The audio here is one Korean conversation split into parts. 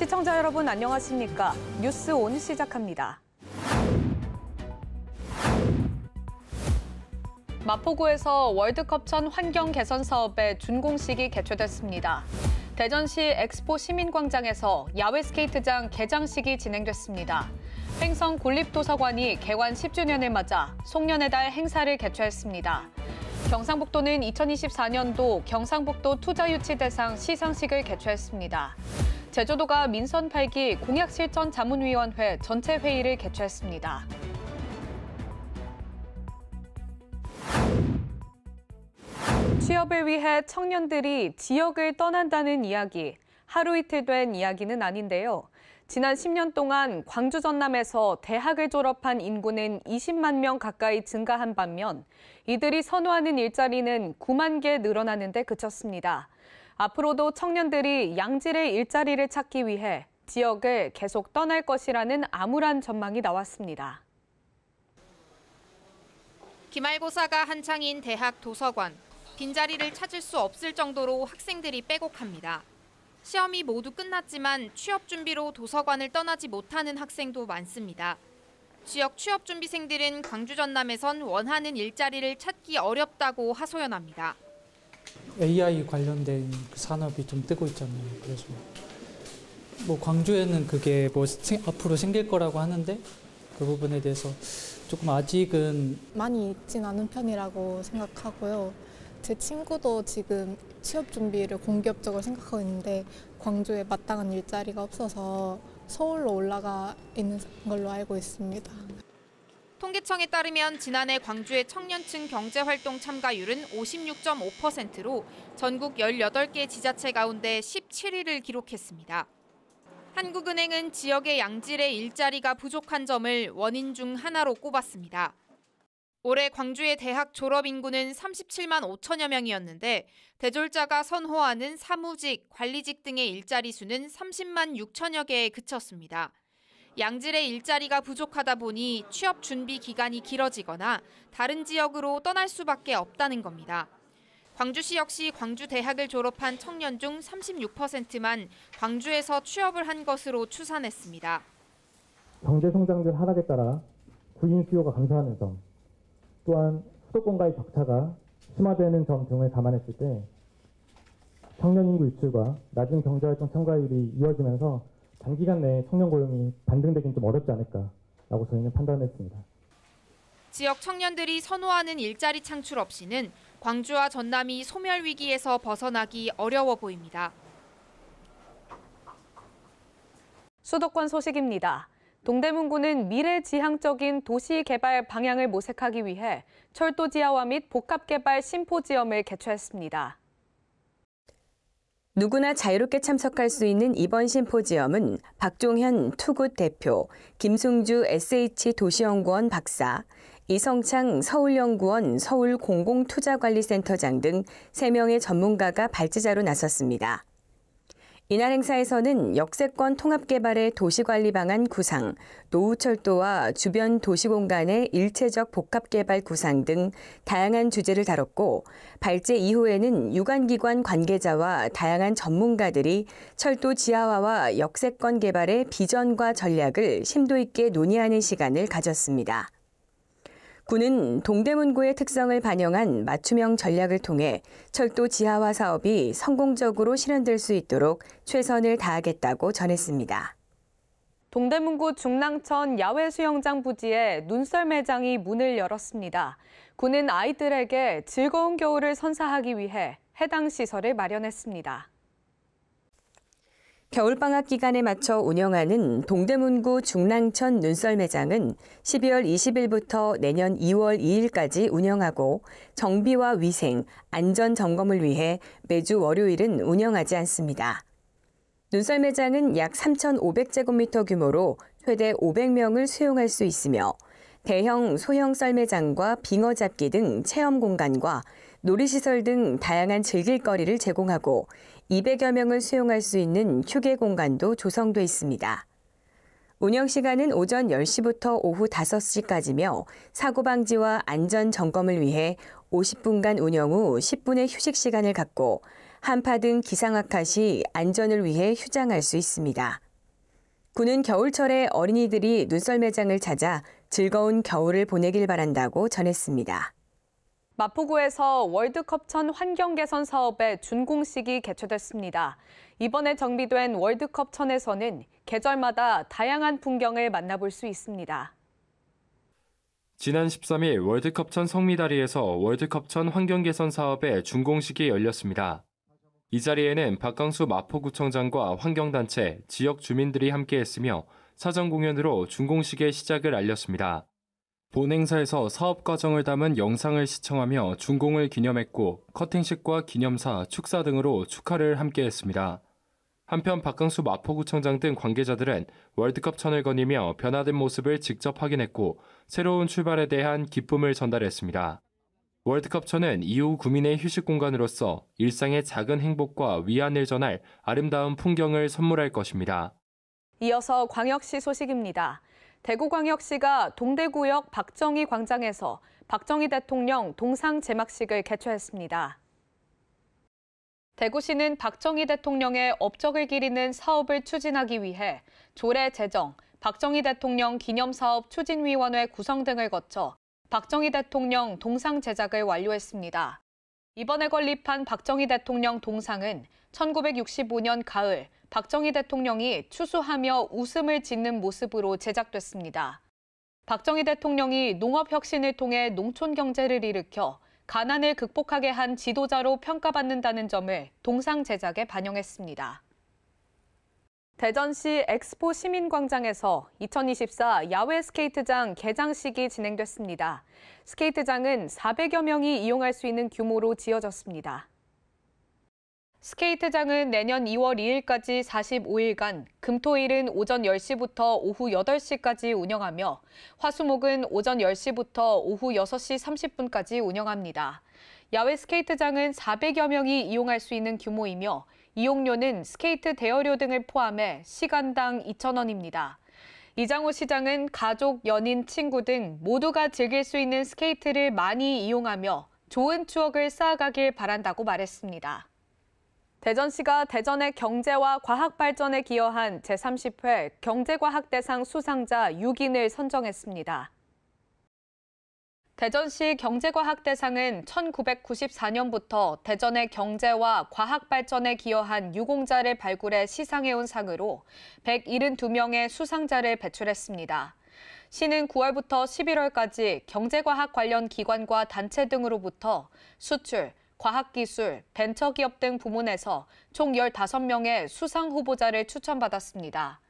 시청자 여러분 안녕하십니까? 뉴스 온 시작합니다. 마포구에서 월드컵 전 환경 개선 사업의 준공식이 개최됐습니다. 대전시 엑스포 시민광장에서 야외 스케이트장 개장식이 진행됐습니다. 횡성 국립도서관이 개관 10주년을 맞아 송년의 달 행사를 개최했습니다. 경상북도는 2024년도 경상북도 투자유치 대상 시상식을 개최했습니다. 제주도가 민선 8기 공약실천자문위원회 전체 회의를 개최했습니다. 취업을 위해 청년들이 지역을 떠난다는 이야기, 하루 이틀 된 이야기는 아닌데요. 지난 10년 동안 광주 전남에서 대학을 졸업한 인구는 20만 명 가까이 증가한 반면 이들이 선호하는 일자리는 9만 개 늘어나는 데 그쳤습니다. 앞으로도 청년들이 양질의 일자리를 찾기 위해 지역을 계속 떠날 것이라는 암울한 전망이 나왔습니다. 기말고사가 한창인 대학 도서관. 빈자리를 찾을 수 없을 정도로 학생들이 빼곡합니다. 시험이 모두 끝났지만 취업 준비로 도서관을 떠나지 못하는 학생도 많습니다. 지역 취업 준비생들은 광주 전남에선 원하는 일자리를 찾기 어렵다고 하소연합니다. AI 관련된 그 산업이 좀 뜨고 있잖아요. 그래서 광주에는 그게 앞으로 생길 거라고 하는데 그 부분에 대해서 조금 아직은 많이 있진 않은 편이라고 생각하고요. 제 친구도 지금 취업 준비를 공기업적으로 생각하고 있는데 광주에 마땅한 일자리가 없어서 서울로 올라가 있는 걸로 알고 있습니다. 통계청에 따르면 지난해 광주의 청년층 경제활동 참가율은 56.5%로 전국 18개 지자체 가운데 17위를 기록했습니다. 한국은행은 지역의 양질의 일자리가 부족한 점을 원인 중 하나로 꼽았습니다. 올해 광주의 대학 졸업 인구는 37만 5천여 명이었는데 대졸자가 선호하는 사무직, 관리직 등의 일자리 수는 30만 6천여 개에 그쳤습니다. 양질의 일자리가 부족하다 보니 취업 준비 기간이 길어지거나 다른 지역으로 떠날 수밖에 없다는 겁니다. 광주시 역시 광주 대학을 졸업한 청년 중 36%만 광주에서 취업을 한 것으로 추산했습니다. 경제 성장률 하락에 따라 구인 수요가 감소하는 점, 또한 수도권과의 격차가 심화되는 점 등을 감안했을 때 청년 인구 유출과 낮은 경제활동 참가율이 이어지면서 단기간 내에 청년 고용이 반등되긴 좀 어렵지 않을까라고 저희는 판단했습니다. 지역 청년들이 선호하는 일자리 창출 없이는 광주와 전남이 소멸 위기에서 벗어나기 어려워 보입니다. 수도권 소식입니다. 동대문구는 미래지향적인 도시개발 방향을 모색하기 위해 철도지하화 및 복합개발 심포지엄을 개최했습니다. 누구나 자유롭게 참석할 수 있는 이번 심포지엄은 박종현 투굿 대표, 김승주 SH도시연구원 박사, 이성창 서울연구원 서울공공투자관리센터장 등 3명의 전문가가 발제자로 나섰습니다. 이날 행사에서는 역세권 통합개발의 도시관리 방안 구상, 노후철도와 주변 도시공간의 일체적 복합개발 구상 등 다양한 주제를 다뤘고 발제 이후에는 유관기관 관계자와 다양한 전문가들이 철도 지하화와 역세권 개발의 비전과 전략을 심도 있게 논의하는 시간을 가졌습니다. 구는 동대문구의 특성을 반영한 맞춤형 전략을 통해 철도 지하화 사업이 성공적으로 실현될 수 있도록 최선을 다하겠다고 전했습니다. 동대문구 중랑천 야외 수영장 부지에 눈썰 매장이 문을 열었습니다. 구는 아이들에게 즐거운 겨울을 선사하기 위해 해당 시설을 마련했습니다. 겨울방학 기간에 맞춰 운영하는 동대문구 중랑천 눈썰 매장은 12월 20일부터 내년 2월 2일까지 운영하고 정비와 위생, 안전 점검을 위해 매주 월요일은 운영하지 않습니다. 눈썰 매장은 약 3,500제곱미터 규모로 최대 500명을 수용할 수 있으며 대형, 소형 썰매장과 빙어 잡기 등 체험 공간과 놀이시설 등 다양한 즐길거리를 제공하고 200여 명을 수용할 수 있는 휴게 공간도 조성돼 있습니다. 운영 시간은 오전 10시부터 오후 5시까지며 사고 방지와 안전 점검을 위해 50분간 운영 후 10분의 휴식 시간을 갖고 한파 등 기상 악화 시 안전을 위해 휴장할 수 있습니다. 군은 겨울철에 어린이들이 눈썰 매장을 찾아 즐거운 겨울을 보내길 바란다고 전했습니다. 마포구에서 월드컵천 환경 개선 사업의 준공식이 개최됐습니다. 이번에 정비된 월드컵천에서는 계절마다 다양한 풍경을 만나볼 수 있습니다. 지난 13일 월드컵천 성미다리에서 월드컵천 환경 개선 사업의 준공식이 열렸습니다. 이 자리에는 박강수 마포구청장과 환경단체, 지역 주민들이 함께했으며 사전 공연으로 준공식의 시작을 알렸습니다. 본 행사에서 사업 과정을 담은 영상을 시청하며 준공을 기념했고 커팅식과 기념사, 축사 등으로 축하를 함께했습니다. 한편 박강수 마포구청장 등 관계자들은 월드컵천을 거니며 변화된 모습을 직접 확인했고 새로운 출발에 대한 기쁨을 전달했습니다. 월드컵천은 이후 구민의 휴식 공간으로서 일상의 작은 행복과 위안을 전할 아름다운 풍경을 선물할 것입니다. 이어서 광역시 소식입니다. 대구광역시가 동대구역 박정희 광장에서 박정희 대통령 동상 제막식을 개최했습니다. 대구시는 박정희 대통령의 업적을 기리는 사업을 추진하기 위해 조례 제정, 박정희 대통령 기념사업 추진위원회 구성 등을 거쳐 박정희 대통령 동상 제작을 완료했습니다. 이번에 건립한 박정희 대통령 동상은 1965년 가을 박정희 대통령이 추수하며 웃음을 짓는 모습으로 제작됐습니다. 박정희 대통령이 농업혁신을 통해 농촌 경제를 일으켜 가난을 극복하게 한 지도자로 평가받는다는 점을 동상 제작에 반영했습니다. 대전시 엑스포 시민광장에서 2024 야외 스케이트장 개장식이 진행됐습니다. 스케이트장은 400여 명이 이용할 수 있는 규모로 지어졌습니다. 스케이트장은 내년 2월 2일까지 45일간 금토일은 오전 10시부터 오후 8시까지 운영하며 화수목은 오전 10시부터 오후 6시 30분까지 운영합니다. 야외 스케이트장은 400여 명이 이용할 수 있는 규모이며 이용료는 스케이트 대여료 등을 포함해 시간당 2,000원입니다. 이장호 시장은 가족, 연인, 친구 등 모두가 즐길 수 있는 스케이트를 많이 이용하며 좋은 추억을 쌓아가길 바란다고 말했습니다. 대전시가 대전의 경제와 과학 발전에 기여한 제30회 경제과학대상 수상자 6인을 선정했습니다. 대전시 경제과학대상은 1994년부터 대전의 경제와 과학 발전에 기여한 유공자를 발굴해 시상해온 상으로 172명의 수상자를 배출했습니다. 시는 9월부터 11월까지 경제과학 관련 기관과 단체 등으로부터 수출, 과학기술, 벤처기업 등 부문에서 총 15명의 수상 후보자를 추천받았습니다.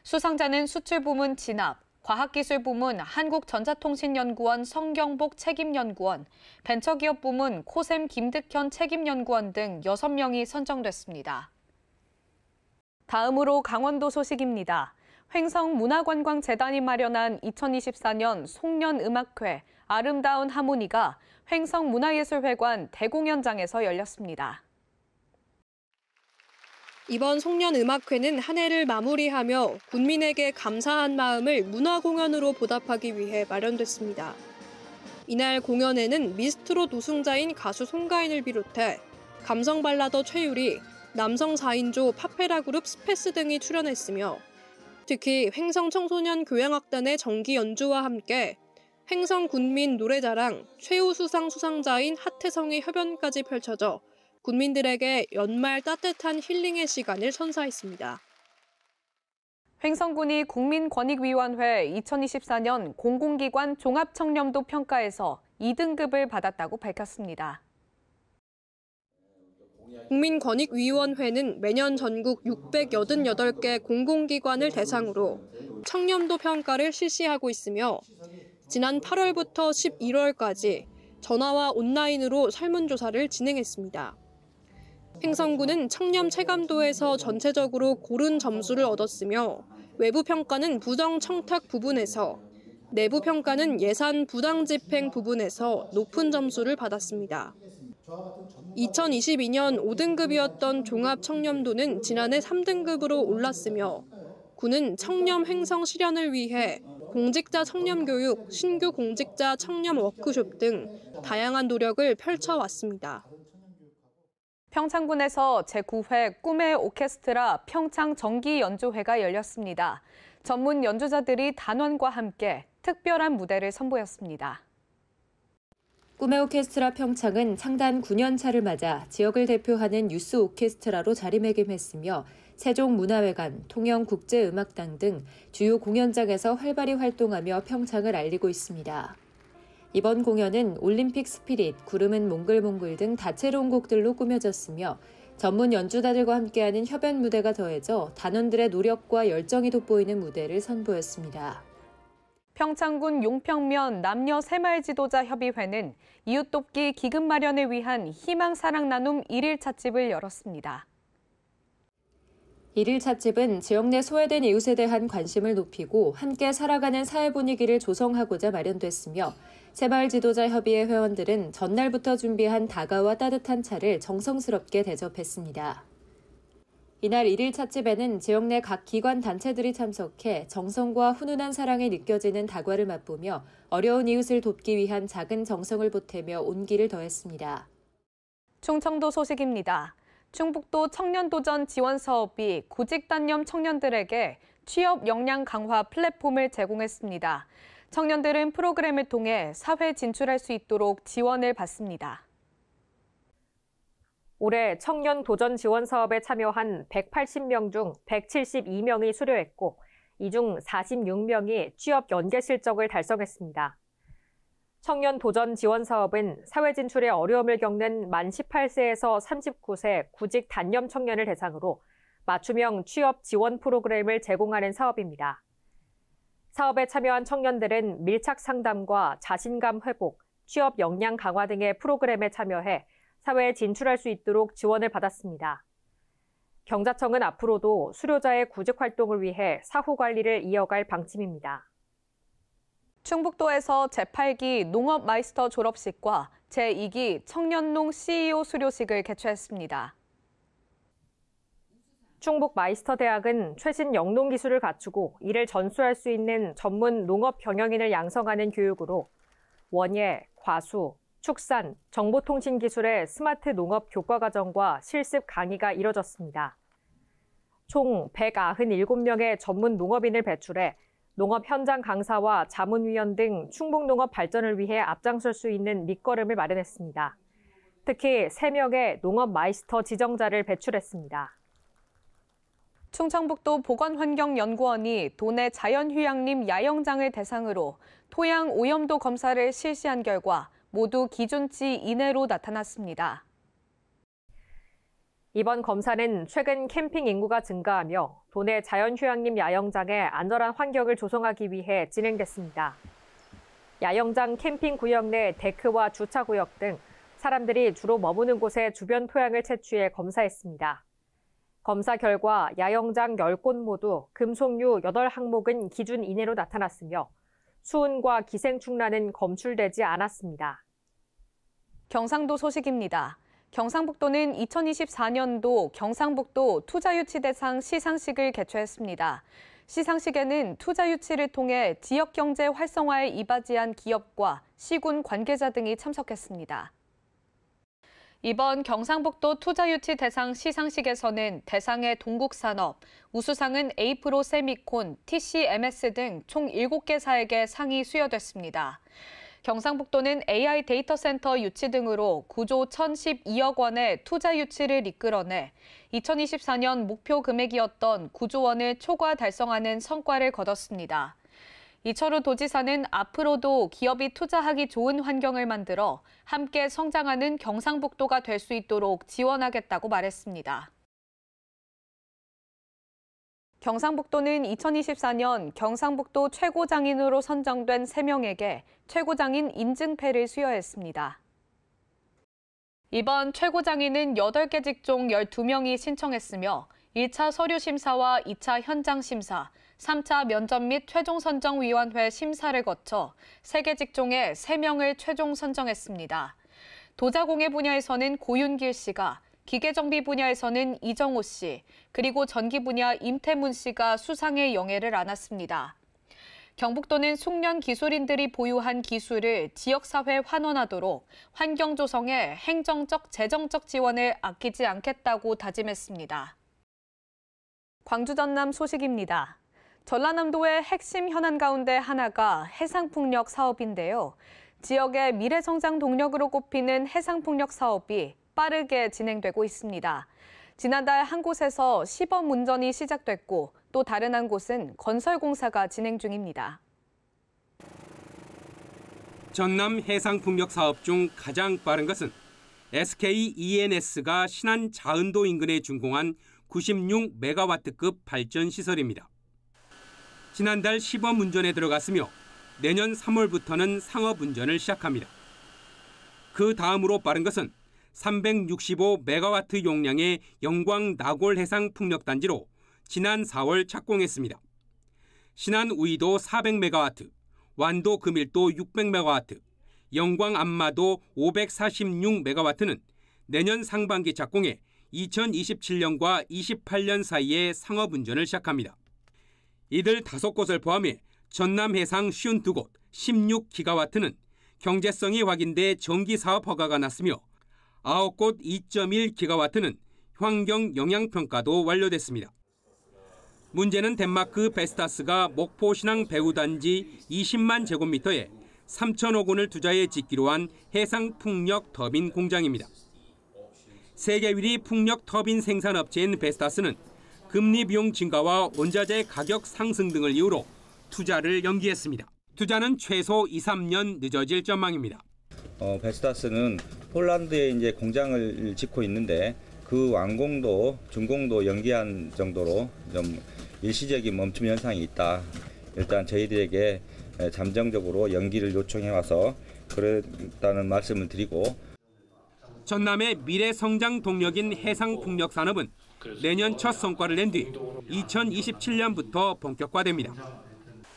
수상자는 수출부문 진압, 과학기술부문 한국전자통신연구원 성경복 책임연구원, 벤처기업 부문 코셈 김득현 책임연구원 등 6명이 선정됐습니다. 다음으로 강원도 소식입니다. 횡성문화관광재단이 마련한 2024년 송년음악회 아름다운 하모니가 횡성문화예술회관 대공연장에서 열렸습니다. 이번 송년음악회는 한 해를 마무리하며 군민에게 감사한 마음을 문화공연으로 보답하기 위해 마련됐습니다. 이날 공연에는 미스트롯 우승자인 가수 송가인을 비롯해 감성발라더 최유리, 남성 4인조 파페라 그룹 스페스 등이 출연했으며 특히 횡성청소년 교향악단의 정기 연주와 함께 횡성군민 노래자랑 최우수상 수상자인 하태성의 협연까지 펼쳐져 군민들에게 연말 따뜻한 힐링의 시간을 선사했습니다. 횡성군이 국민권익위원회 2024년 공공기관 종합청렴도 평가에서 2등급을 받았다고 밝혔습니다. 국민권익위원회는 매년 전국 688개 공공기관을 대상으로 청렴도 평가를 실시하고 있으며 지난 8월부터 11월까지 전화와 온라인으로 설문조사를 진행했습니다. 횡성군은 청렴 체감도에서 전체적으로 고른 점수를 얻었으며 외부 평가는 부정 청탁 부분에서, 내부 평가는 예산 부당 집행 부분에서 높은 점수를 받았습니다. 2022년 5등급이었던 종합 청렴도는 지난해 3등급으로 올랐으며 군은 청렴 횡성 실현을 위해 공직자 청렴 교육, 신규 공직자 청렴 워크숍 등 다양한 노력을 펼쳐왔습니다. 평창군에서 제9회 꿈의 오케스트라 평창 정기연주회가 열렸습니다. 전문 연주자들이 단원과 함께 특별한 무대를 선보였습니다. 꿈의 오케스트라 평창은 창단 9년 차를 맞아 지역을 대표하는 유스 오케스트라로 자리매김했으며 세종문화회관, 통영국제음악당 등 주요 공연장에서 활발히 활동하며 평창을 알리고 있습니다. 이번 공연은 올림픽 스피릿, 구름은 몽글몽글 등 다채로운 곡들로 꾸며졌으며 전문 연주자들과 함께하는 협연 무대가 더해져 단원들의 노력과 열정이 돋보이는 무대를 선보였습니다. 평창군 용평면 남녀 새마을 지도자 협의회는 이웃 돕기 기금 마련을 위한 희망 사랑 나눔 1일 찻집을 열었습니다. 1일 찻집은 지역 내 소외된 이웃에 대한 관심을 높이고 함께 살아가는 사회 분위기를 조성하고자 마련됐으며 새마을 지도자 협의회 회원들은 전날부터 준비한 다가와 따뜻한 차를 정성스럽게 대접했습니다. 이날 1일 찻집에는 지역 내 각 기관 단체들이 참석해 정성과 훈훈한 사랑이 느껴지는 다과를 맛보며 어려운 이웃을 돕기 위한 작은 정성을 보태며 온기를 더했습니다. 충청도 소식입니다. 충북도 청년도전 지원 사업이 구직단념 청년들에게 취업 역량 강화 플랫폼을 제공했습니다. 청년들은 프로그램을 통해 사회 진출할 수 있도록 지원을 받습니다. 올해 청년 도전 지원 사업에 참여한 180명 중 172명이 수료했고, 이 중 46명이 취업 연계 실적을 달성했습니다. 청년 도전 지원 사업은 사회 진출에 어려움을 겪는 만 18세에서 39세 구직 단념 청년을 대상으로 맞춤형 취업 지원 프로그램을 제공하는 사업입니다. 사업에 참여한 청년들은 밀착 상담과 자신감 회복, 취업 역량 강화 등의 프로그램에 참여해 사회에 진출할 수 있도록 지원을 받았습니다. 경자청은 앞으로도 수료자의 구직 활동을 위해 사후 관리를 이어갈 방침입니다. 충북도에서 제8기 농업 마이스터 졸업식과 제2기 청년농 CEO 수료식을 개최했습니다. 충북 마이스터 대학은 최신 영농 기술을 갖추고 이를 전수할 수 있는 전문 농업 경영인을 양성하는 교육으로 원예, 과수, 축산, 정보통신 기술의 스마트 농업 교과 과정과 실습 강의가 이뤄졌습니다. 총 197명의 전문 농업인을 배출해 농업 현장 강사와 자문위원 등 충북 농업 발전을 위해 앞장설 수 있는 밑거름을 마련했습니다. 특히 3명의 농업 마이스터 지정자를 배출했습니다. 충청북도 보건환경연구원이 도내 자연휴양림 야영장을 대상으로 토양 오염도 검사를 실시한 결과 모두 기준치 이내로 나타났습니다. 이번 검사는 최근 캠핑 인구가 증가하며 도내 자연휴양림 야영장에 안전한 환경을 조성하기 위해 진행됐습니다. 야영장 캠핑 구역 내 데크와 주차구역 등 사람들이 주로 머무는 곳의 주변 토양을 채취해 검사했습니다. 검사 결과 야영장 10곳 모두 금속류 8항목은 기준 이내로 나타났으며 수은과 기생충란은 검출되지 않았습니다. 경상도 소식입니다. 경상북도는 2024년도 경상북도 투자유치 대상 시상식을 개최했습니다. 시상식에는 투자유치를 통해 지역경제 활성화에 이바지한 기업과 시군 관계자 등이 참석했습니다. 이번 경상북도 투자유치 대상 시상식에서는 대상의 동국산업, 우수상은 에이프로 세미콘, TCMS 등 총 7개사에게 상이 수여됐습니다. 경상북도는 AI 데이터 센터 유치 등으로 구조 1,012억 원의 투자 유치를 이끌어내 2024년 목표 금액이었던 9조 원을 초과 달성하는 성과를 거뒀습니다. 이철우 도지사는 앞으로도 기업이 투자하기 좋은 환경을 만들어 함께 성장하는 경상북도가 될 수 있도록 지원하겠다고 말했습니다. 경상북도는 2024년 경상북도 최고장인으로 선정된 3명에게 최고장인 인증패를 수여했습니다. 이번 최고장인은 8개 직종 12명이 신청했으며 1차 서류 심사와 2차 현장 심사, 3차 면접 및 최종 선정위원회 심사를 거쳐 3개 직종에 3명을 최종 선정했습니다. 도자공예 분야에서는 고윤길 씨가, 기계정비 분야에서는 이정호 씨, 그리고 전기 분야 임태문 씨가 수상의 영예를 안았습니다. 경북도는 숙련 기술인들이 보유한 기술을 지역사회에 환원하도록 환경 조성에 행정적, 재정적 지원을 아끼지 않겠다고 다짐했습니다. 광주 전남 소식입니다. 전라남도의 핵심 현안 가운데 하나가 해상풍력 사업인데요. 지역의 미래성장 동력으로 꼽히는 해상풍력 사업이 빠르게 진행되고 있습니다. 지난달 한 곳에서 시범 운전이 시작됐고 또 다른 한 곳은 건설 공사가 진행 중입니다. 전남 해상풍력 사업 중 가장 빠른 것은 SK ENS가 신안 자은도 인근에 준공한 96메가와트급 발전 시설입니다. 지난달 시범 운전에 들어갔으며 내년 3월부터는 상업 운전을 시작합니다. 그 다음으로 빠른 것은 365메가와트 용량의 영광 나골 해상 풍력단지로 지난 4월 착공했습니다. 신안 우이도 400메가와트, 완도 금일도 600메가와트, 영광 안마도 546메가와트는 내년 상반기 착공해 2027년과 28년 사이에 상업 운전을 시작합니다. 이들 5곳을 포함해 전남 해상 52곳 16기가와트는 경제성이 확인돼 정기 사업 허가가 났으며 9곳 2.1기가와트는 환경 영향 평가도 완료됐습니다. 문제는 덴마크 베스타스가 목포 신항 배후단지 20만 제곱미터에 3천억 원을 투자해 짓기로 한 해상 풍력 터빈 공장입니다. 세계 1위 풍력 터빈 생산업체인 베스타스는 금리 비용 증가와 원자재 가격 상승 등을 이유로 투자를 연기했습니다. 투자는 최소 2-3년 늦어질 전망입니다. 베스타스는 폴란드에 이제 공장을 짓고 있는데 그 완공도 준공도 연기한 정도로 좀 일시적인 멈춤 현상이 있다. 일단 저희들에게 잠정적으로 연기를 요청해 와서 그랬다는 말씀을 드리고, 전남의 미래 성장 동력인 해상 풍력 산업은 내년 첫 성과를 낸 뒤 2027년부터 본격화됩니다.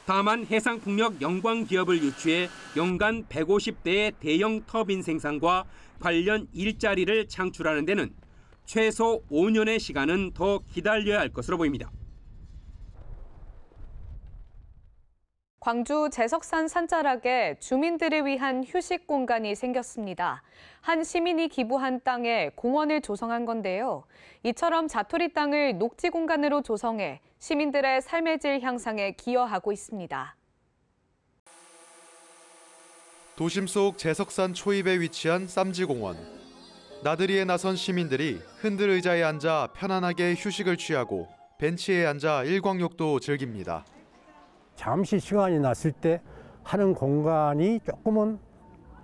다만 해상 풍력 영광 기업을 유치해 연간 150대의 대형 터빈 생산과 관련 일자리를 창출하는 데는 최소 5년의 시간은 더 기다려야 할 것으로 보입니다. 광주 제석산 산자락에 주민들을 위한 휴식 공간이 생겼습니다. 한 시민이 기부한 땅에 공원을 조성한 건데요. 이처럼 자투리 땅을 녹지 공간으로 조성해 시민들의 삶의 질 향상에 기여하고 있습니다. 도심 속 제석산 초입에 위치한 쌈지공원. 나들이에 나선 시민들이 흔들 의자에 앉아 편안하게 휴식을 취하고 벤치에 앉아 일광욕도 즐깁니다. 잠시 시간이 났을 때 하는 공간이 조금은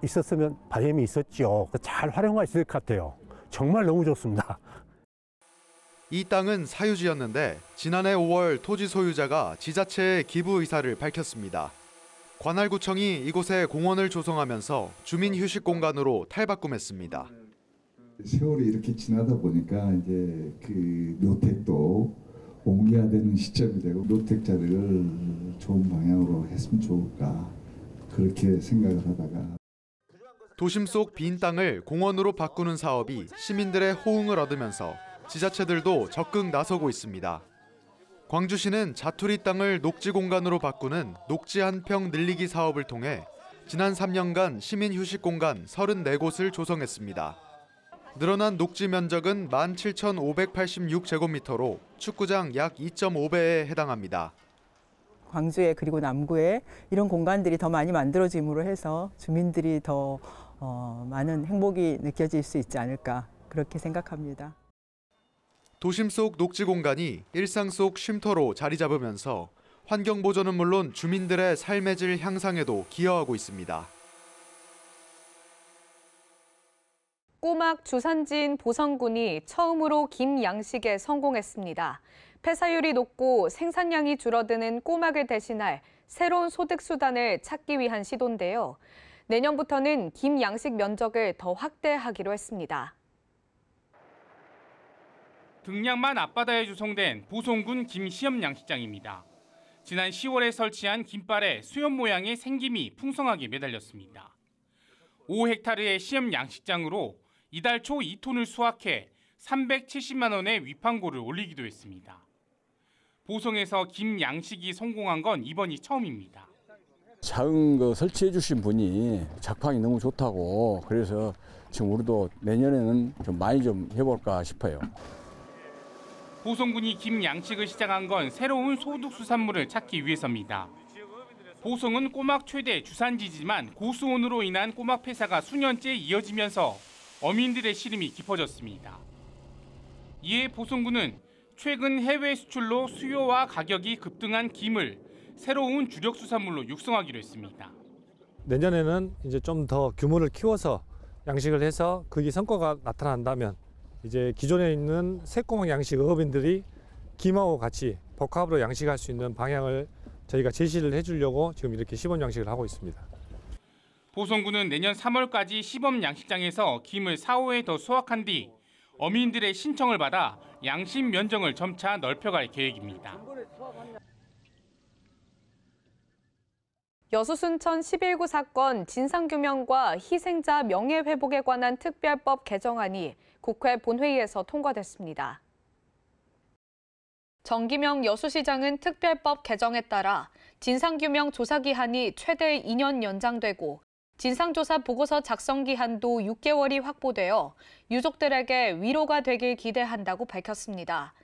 있었으면 바람이 있었죠. 잘 활용할 수 있을 것 같아요. 정말 너무 좋습니다. 이 땅은 사유지였는데 지난해 5월 토지 소유자가 지자체에 기부 의사를 밝혔습니다. 관할구청이 이곳에 공원을 조성하면서 주민 휴식 공간으로 탈바꿈했습니다. 세월이 이렇게 지나다 보니까 이제 그 노택도 옮겨야 되는 시점이 되고 노택자들을 좋은 방향으로 했으면 좋을까 그렇게 생각을 하다가 도심 속 빈 땅을 공원으로 바꾸는 사업이 시민들의 호응을 얻으면서 지자체들도 적극 나서고 있습니다. 광주시는 자투리 땅을 녹지 공간으로 바꾸는 녹지 한 평 늘리기 사업을 통해 지난 3년간 시민 휴식 공간 34곳을 조성했습니다. 늘어난 녹지 면적은 17,586제곱미터로 축구장 약 2.5배에 해당합니다. 광주에 그리고 남구에 이런 공간들이 더 많이 만들어짐으로 해서 주민들이 더 많은 행복이 느껴질 수 있지 않을까 그렇게 생각합니다. 도심 속 녹지 공간이 일상 속 쉼터로 자리 잡으면서 환경 보존은 물론 주민들의 삶의 질 향상에도 기여하고 있습니다. 꼬막 주산지인 보성군이 처음으로 김 양식에 성공했습니다. 폐사율이 높고 생산량이 줄어드는 꼬막을 대신할 새로운 소득 수단을 찾기 위한 시도인데요. 내년부터는 김 양식 면적을 더 확대하기로 했습니다. 등량만 앞바다에 조성된 보성군 김시험 양식장입니다. 지난 10월에 설치한 김발에 수염 모양의 생김이 풍성하게 매달렸습니다. 5헥타르의 시험 양식장으로 이달 초 2톤을 수확해 370만 원의 위판고를 올리기도 했습니다. 보송에서 김 양식이 성공한 건 이번이 처음입니다. 작은 거 설치해 주신 분이 작황이 너무 좋다고 그래서 지금 우리도 내년에는 좀 많이 좀 해볼까 싶어요. 보송군이 김 양식을 시작한 건 새로운 소득 수산물을 찾기 위해서입니다. 보송은 꼬막 최대 주산지지만 고수온으로 인한 꼬막 폐사가 수년째 이어지면서 어민들의 시름이 깊어졌습니다. 이에 보송군은 최근 해외 수출로 수요와 가격이 급등한 김을 새로운 주력 수산물로 육성하기로 했습니다. 내년에는 이제 좀 더 규모를 키워서 양식을 해서 그게 성과가 나타난다면 이제 기존에 있는 새꼬막 양식 어업인들이 김하고 같이 복합으로 양식할 수 있는 방향을 저희가 제시를 해주려고 지금 이렇게 시범 양식을 하고 있습니다. 보송군은 내년 3월까지 시범 양식장에서 김을 4, 5회 더 수확한 뒤 어민들의 신청을 받아 양식 면적을 점차 넓혀갈 계획입니다. 여수순천 11구 사건 진상규명과 희생자 명예회복에 관한 특별법 개정안이 국회 본회의에서 통과됐습니다. 정기명 여수시장은 특별법 개정에 따라 진상규명 조사기한이 최대 2년 연장되고 진상조사 보고서 작성 기한도 6개월이 확보되어 유족들에게 위로가 되길 기대한다고 밝혔습니다.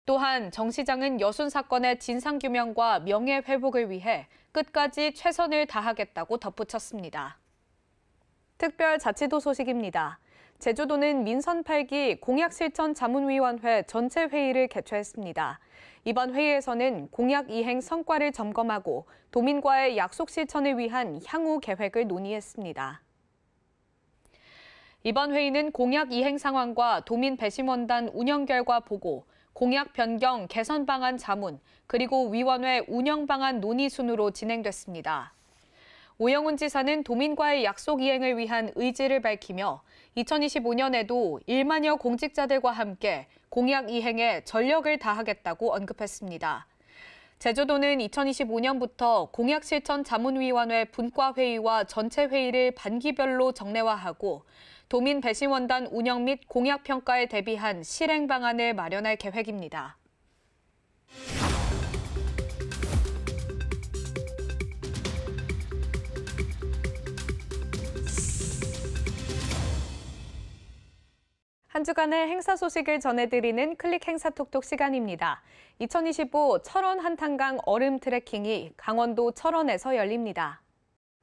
또한 정 시장은 여순 사건의 진상규명과 명예회복을 위해 끝까지 최선을 다하겠다고 덧붙였습니다. 특별자치도 소식입니다. 제주도는 민선 8기 공약실천자문위원회 전체 회의를 개최했습니다. 이번 회의에서는 공약 이행 성과를 점검하고 도민과의 약속 실천을 위한 향후 계획을 논의했습니다. 이번 회의는 공약 이행 상황과 도민 배심원단 운영 결과 보고, 공약 변경 개선 방안 자문, 그리고 위원회 운영 방안 논의 순으로 진행됐습니다. 오영훈 지사는 도민과의 약속 이행을 위한 의지를 밝히며 2025년에도 1만여 공직자들과 함께 공약 이행에 전력을 다하겠다고 언급했습니다. 제주도는 2025년부터 공약실천자문위원회 분과회의와 전체 회의를 반기별로 정례화하고 도민 배심원단 운영 및 공약평가에 대비한 실행 방안을 마련할 계획입니다. 한 주간의 행사 소식을 전해드리는 클릭 행사 톡톡 시간입니다. 2025 철원 한탄강 얼음 트레킹이 강원도 철원에서 열립니다.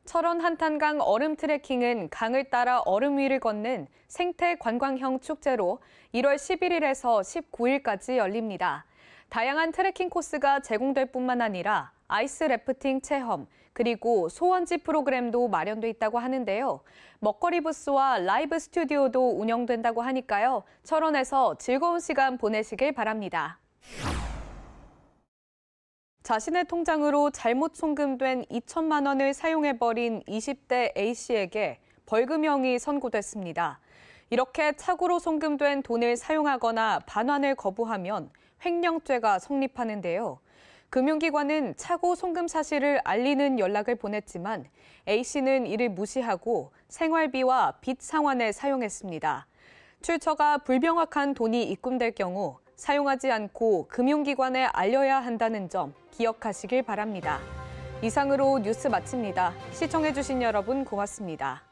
철원 한탄강 얼음 트레킹은 강을 따라 얼음 위를 걷는 생태 관광형 축제로 1월 11일에서 19일까지 열립니다. 다양한 트레킹 코스가 제공될 뿐만 아니라 아이스 래프팅 체험, 그리고 소원지 프로그램도 마련돼 있다고 하는데요. 먹거리 부스와 라이브 스튜디오도 운영된다고 하니까요. 철원에서 즐거운 시간 보내시길 바랍니다. 자신의 통장으로 잘못 송금된 2천만 원을 사용해버린 20대 A씨에게 벌금형이 선고됐습니다. 이렇게 착오로 송금된 돈을 사용하거나 반환을 거부하면 횡령죄가 성립하는데요. 금융기관은 착오 송금 사실을 알리는 연락을 보냈지만 A씨는 이를 무시하고 생활비와 빚 상환에 사용했습니다. 출처가 불명확한 돈이 입금될 경우 사용하지 않고 금융기관에 알려야 한다는 점 기억하시길 바랍니다. 이상으로 뉴스 마칩니다. 시청해주신 여러분 고맙습니다.